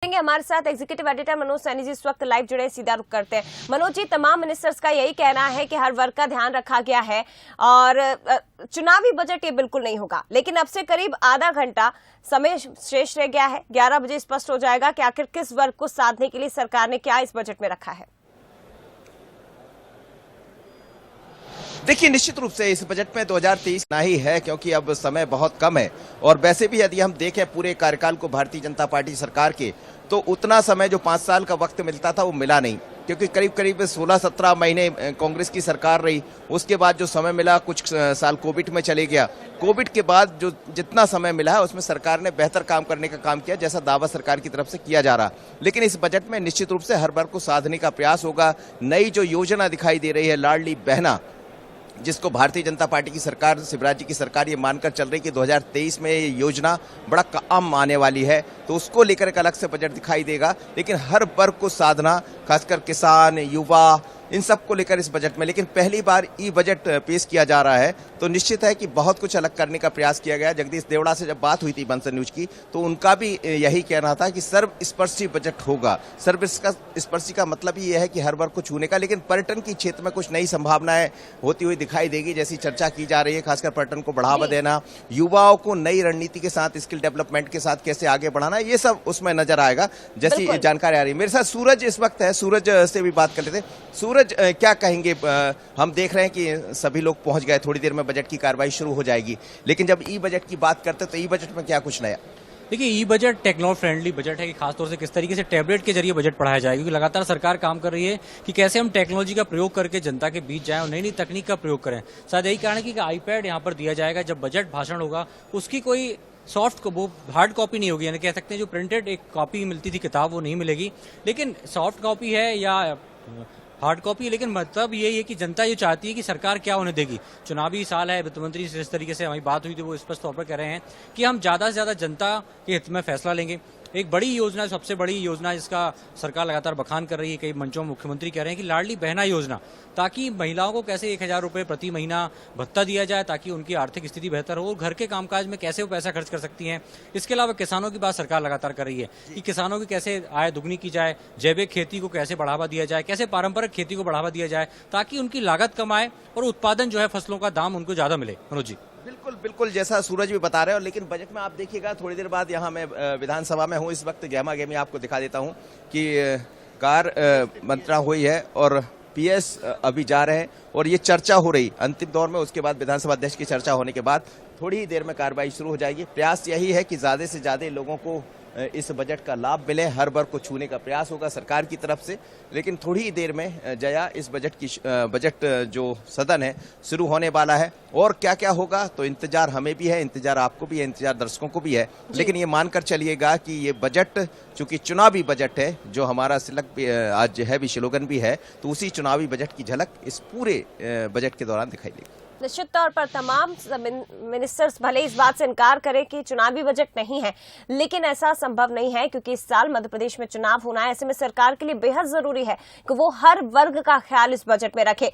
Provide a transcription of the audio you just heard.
हमारे साथ executive editor Manoj Saini ji इस वक्त लाइव जुड़े, सीधा रुख करते हैं। मनोज जी, तमाम मिनिस्टर्स का यही कहना है कि हर वर्ग का ध्यान रखा गया है और चुनावी बजट ये बिल्कुल नहीं होगा, लेकिन अब से करीब आधा घंटा समय शेष रह गया है। 11 बजे स्पष्ट हो जाएगा कि आखिर किस वर्ग को साधने के लिए सरकार ने क्या इस बजट में रखा है। देखिए, निश्चित रूप से इस बजट में 2023 ना ही है, क्योंकि अब समय बहुत कम है। और वैसे भी यदि हम देखें पूरे कार्यकाल को भारतीय जनता पार्टी सरकार के, तो उतना समय जो 5 साल का वक्त मिलता था वो मिला नहीं, क्योंकि करीब करीब 16-17 महीने कांग्रेस की सरकार रही। उसके बाद जो समय मिला, कुछ साल कोविड में चले गया। कोविड के बाद जो जितना समय मिला है उसमें सरकार ने बेहतर काम करने का काम किया, जैसा दावा सरकार की तरफ से किया जा रहा। लेकिन इस बजट में निश्चित रूप से हर वर्ग को साधने का प्रयास होगा। नई जो योजना दिखाई दे रही है, लाडली बहना, जिसको भारतीय जनता पार्टी की सरकार, शिवराज जी की सरकार ये मानकर चल रही कि 2023 में ये योजना बड़ा काम आने वाली है, तो उसको लेकर एक अलग से बजट दिखाई देगा। लेकिन हर वर्ग को साधना, खासकर किसान, युवा, इन सब को लेकर इस बजट में, लेकिन पहली बार ई बजट पेश किया जा रहा है, तो निश्चित है कि बहुत कुछ अलग करने का प्रयास किया गया। जगदीश देवड़ा से जब बात हुई थी बंसल न्यूज की, तो उनका भी यही कहना था कि सर्वस्पर्शी बजट होगा। सर्वस्पर्शी का मतलब ये है कि हर वर्ग को छूने का, लेकिन पर्यटन की क्षेत्र में कुछ नई संभावनाएं होती हुई दिखाई देगी, जैसी चर्चा की जा रही है। खासकर पर्यटन को बढ़ावा देना, युवाओं को नई रणनीति के साथ, स्किल डेवलपमेंट के साथ कैसे आगे बढ़ाना, ये सब उसमें नजर आएगा, जैसी जानकारी आ रही है। मेरे साथ सूरज इस वक्त है, सूरज से भी बात कर लेते। सूरज, क्या कहेंगे? हम देख रहे हैं कि सभी लोग पहुंच गए, थोड़ी देर में बजट की कार्रवाई शुरू हो जाएगी, लेकिन जब ई बजट की बात करते हैं तो ई बजट में क्या कुछ नया? देखिए, ई बजट टेक्नो फ्रेंडली बजट है कि खासतौर से किस तरीके से टैबलेट के जरिए बजट पढ़ाया जाए, क्योंकि लगातार सरकार काम कर रही है कि कैसे हम टेक्नोलॉजी का प्रयोग करके जनता के बीच जाएं और नई नई तकनीक का प्रयोग करें। शायद यही कारण है कि आईपैड यहाँ पर दिया जाएगा। जब बजट भाषण होगा उसकी कोई सॉफ्ट वो हार्ड कॉपी नहीं होगी, यानी कह सकते हैं जो प्रिंटेड एक कॉपी मिलती थी किताब, वो नहीं मिलेगी, लेकिन सॉफ्ट कॉपी है या हार्ड कॉपी। लेकिन मतलब ये है कि जनता ये चाहती है कि सरकार क्या उन्हें देगी। चुनावी साल है, वित्त मंत्री से जिस तरीके से हमारी बात हुई थी वो स्पष्ट तौर पर कह रहे हैं कि हम ज्यादा से ज्यादा जनता के हित में फैसला लेंगे। एक बड़ी योजना, सबसे बड़ी योजना जिसका सरकार लगातार बखान कर रही है, कई मंचों में मुख्यमंत्री कह रहे हैं कि लाडली बहना योजना, ताकि महिलाओं को कैसे 1000 रुपए प्रति महीना भत्ता दिया जाए, ताकि उनकी आर्थिक स्थिति बेहतर हो और घर के कामकाज में कैसे वो पैसा खर्च कर सकती हैं। इसके अलावा किसानों की बात सरकार लगातार कर रही है कि किसानों की कैसे आय दुगनी की जाए, जैविक खेती को कैसे बढ़ावा दिया जाए, कैसे पारंपरिक खेती को बढ़ावा दिया जाए, ताकि उनकी लागत कम आए और उत्पादन जो है फसलों का दाम उनको ज्यादा मिले। मनोज जी, बिल्कुल बिल्कुल, जैसा सूरज भी बता रहे हो। लेकिन बजट में आप देखिएगा, थोड़ी देर बाद यहाँ मैं विधानसभा में हूँ, इस वक्त गहमा गहमी आपको दिखा देता हूँ कि कार मंत्रणा हुई है और पीएस अभी जा रहे हैं और ये चर्चा हो रही अंतिम दौर में। उसके बाद विधानसभा अध्यक्ष की चर्चा होने के बाद थोड़ी ही देर में कार्रवाई शुरू हो जाएगी। प्रयास यही है कि ज्यादा से ज्यादा लोगों को इस बजट का लाभ मिले, हर वर्ग को छूने का प्रयास होगा सरकार की तरफ से। लेकिन थोड़ी ही देर में जया इस बजट जो सदन है शुरू होने वाला है, और क्या क्या होगा तो इंतजार हमें भी है, इंतजार आपको भी है, इंतजार दर्शकों को भी है। लेकिन ये मानकर चलिएगा कि ये बजट चूंकि चुनावी बजट है, जो हमारा सिलक आज है भी, स्लोगन भी है, तो उसी चुनावी बजट की झलक इस पूरे बजट के दौरान दिखाई देगी। निश्चित तौर पर तमाम मिनिस्टर्स भले इस बात से इनकार करें कि चुनावी बजट नहीं है, लेकिन ऐसा संभव नहीं है, क्योंकि इस साल मध्य प्रदेश में चुनाव होना है। ऐसे में सरकार के लिए बेहद जरूरी है कि वो हर वर्ग का ख्याल इस बजट में रखे।